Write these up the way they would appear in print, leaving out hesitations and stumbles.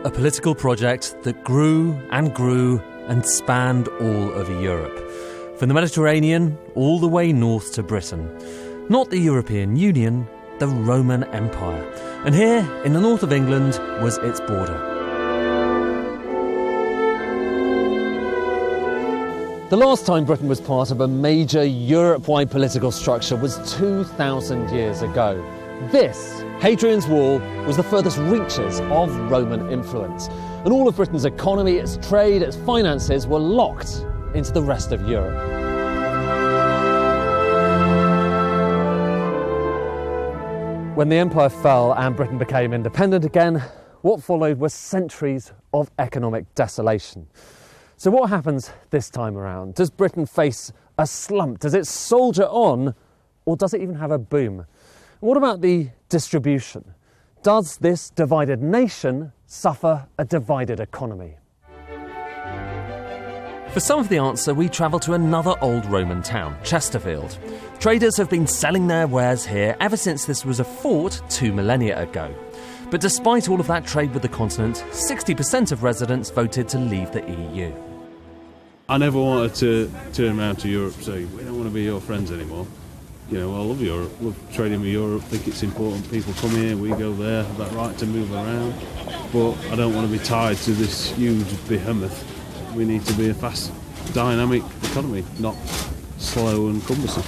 a political project that grew and spanned all over Europe. From the Mediterranean all the way north to Britain. Not the European Union, the Roman Empire. And here, in the north of England, was its border. The last time Britain was part of a major Europe-wide political structure was 2,000 years ago. This, Hadrian's Wall, was the furthest reaches of Roman influence. And all of Britain's economy, its trade, its finances were locked into the rest of Europe. When the empire fell and Britain became independent again, what followed were centuries of economic desolation. So what happens this time around? Does Britain face a slump? Does it soldier on? Or does it even have a boom? What about the distribution? Does this divided nation suffer a divided economy? For some of the answer, we travel to another old Roman town, Chesterfield. Traders have been selling their wares here ever since this was a fort 2 millennia ago. But despite all of that trade with the continent, 60% of residents voted to leave the EU. I never wanted to turn around to Europe and say, we don't want to be your friends anymore. You know, I love Europe, love trading with Europe, think it's important. People come here, we go there, have that right to move around. But I don't want to be tied to this huge behemoth. We need to be a fast, dynamic economy, not slow and cumbersome.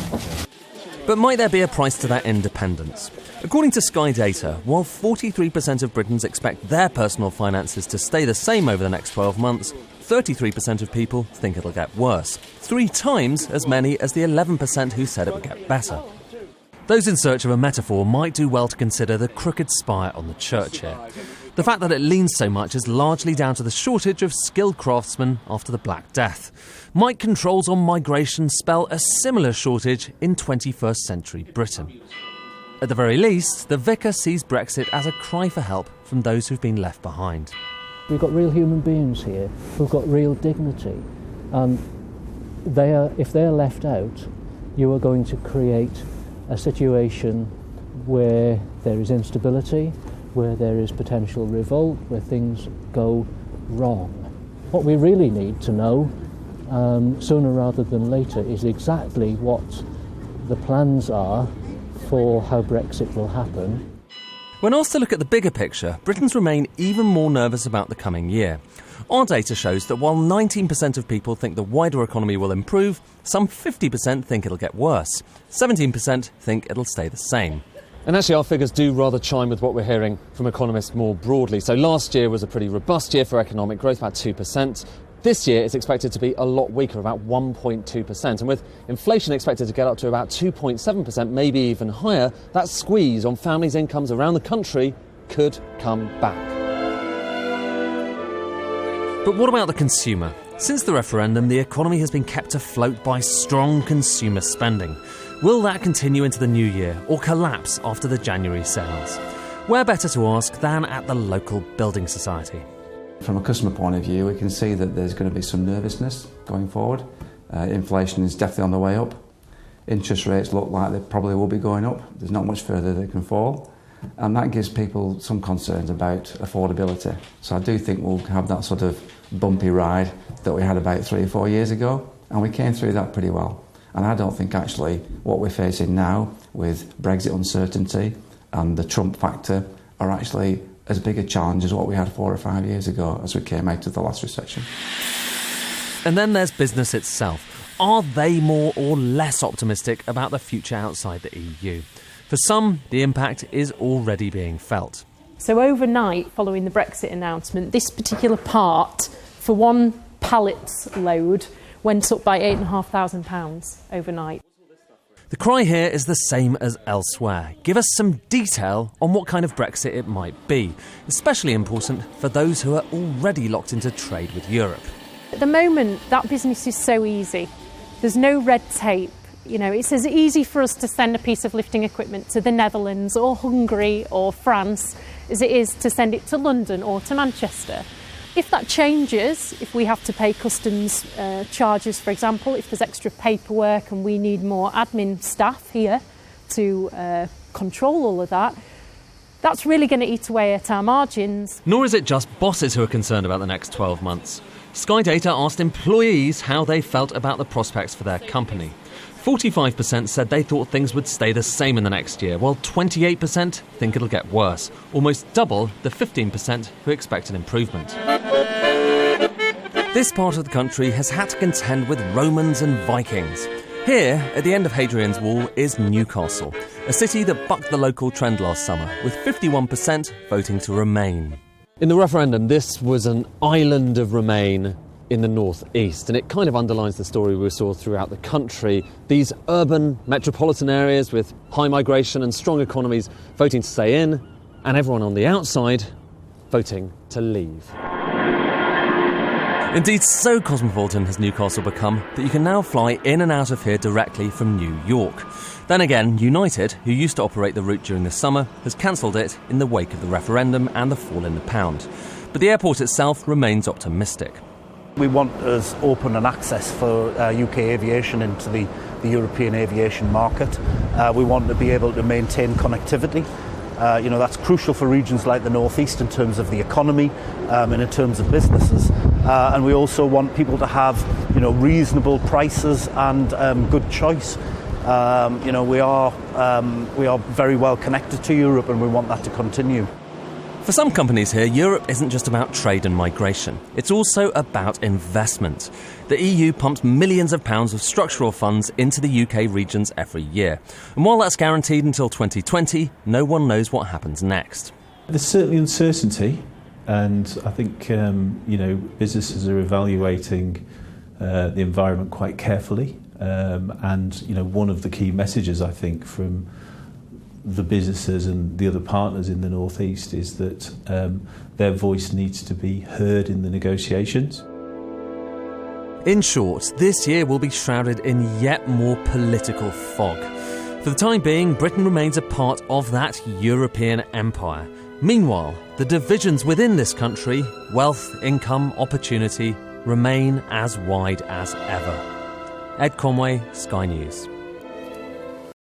But might there be a price to that independence? According to Sky data, while 43% of Britons expect their personal finances to stay the same over the next 12 months, 33% of people think it'll get worse. 3 times as many as the 11% who said it would get better. Those in search of a metaphor might do well to consider the crooked spire on the church here. The fact that it leans so much is largely down to the shortage of skilled craftsmen after the Black Death. Might controls on migration spell a similar shortage in 21st century Britain? At the very least, the vicar sees Brexit as a cry for help from those who've been left behind. We've got real human beings here who've got real dignity. If they're left out, you are going to create a situation where there is instability, where there is potential revolt, where things go wrong. What we really need to know, sooner rather than later, is exactly what the plans are for how Brexit will happen. When asked to look at the bigger picture, Britons remain even more nervous about the coming year. Our data shows that while 19% of people think the wider economy will improve, some 50% think it'll get worse. 17% think it'll stay the same. And actually our figures do rather chime with what we're hearing from economists more broadly. So last year was a pretty robust year for economic growth, about 2%. This year it's expected to be a lot weaker, about 1.2%. And with inflation expected to get up to about 2.7%, maybe even higher, that squeeze on families' incomes around the country could come back. But what about the consumer? Since the referendum, the economy has been kept afloat by strong consumer spending. Will that continue into the new year or collapse after the January sales? Where better to ask than at the local building society? From a customer point of view, we can see that there's going to be some nervousness going forward. Inflation is definitely on the way up. Interest rates look like they probably will be going up. There's not much further they can fall. And that gives people some concerns about affordability. So I do think we'll have that sort of bumpy ride that we had about 3 or 4 years ago. And we came through that pretty well. And I don't think actually what we're facing now with Brexit uncertainty and the Trump factor are actually as big a challenge as what we had 4 or 5 years ago as we came out of the last recession. And then there's business itself. Are they more or less optimistic about the future outside the EU? For some, the impact is already being felt. So overnight, following the Brexit announcement, this particular part, for one pallet's load, went up by £8,500 overnight. The cry here is the same as elsewhere. Give us some detail on what kind of Brexit it might be, especially important for those who are already locked into trade with Europe. At the moment, that business is so easy. There's no red tape. You know, it's as easy for us to send a piece of lifting equipment to the Netherlands or Hungary or France as it is to send it to London or to Manchester. If that changes, if we have to pay customs charges, for example, if there's extra paperwork and we need more admin staff here to control all of that, that's really going to eat away at our margins. Nor is it just bosses who are concerned about the next 12 months. Sky Data asked employees how they felt about the prospects for their company. 45% said they thought things would stay the same in the next year, while 28% think it'll get worse, almost double the 15% who expect an improvement. This part of the country has had to contend with Romans and Vikings. Here, at the end of Hadrian's Wall, is Newcastle, a city that bucked the local trend last summer, with 51% voting to remain. In the referendum, this was an island of Remain in the north-east, and it kind of underlines the story we saw throughout the country. These urban metropolitan areas with high migration and strong economies voting to stay in, and everyone on the outside voting to leave. Indeed, so cosmopolitan has Newcastle become that you can now fly in and out of here directly from New York. Then again, United, who used to operate the route during the summer, has cancelled it in the wake of the referendum and the fall in the pound. But the airport itself remains optimistic. We want as open an access for UK aviation into the European aviation market. We want to be able to maintain connectivity. That's crucial for regions like the North East in terms of the economy and in terms of businesses. And we also want people to have, reasonable prices and good choice. We are very well connected to Europe, and we want that to continue. For some companies here, Europe isn't just about trade and migration. It's also about investment. The EU pumps millions of pounds of structural funds into the UK regions every year. And while that's guaranteed until 2020, no one knows what happens next. There's certainly uncertainty, and I think businesses are evaluating the environment quite carefully. One of the key messages, I think, from the businesses and the other partners in the North East is that their voice needs to be heard in the negotiations. In short, this year will be shrouded in yet more political fog. For the time being, Britain remains a part of that European empire. Meanwhile, the divisions within this country, wealth, income, opportunity, remain as wide as ever. Ed Conway, Sky News.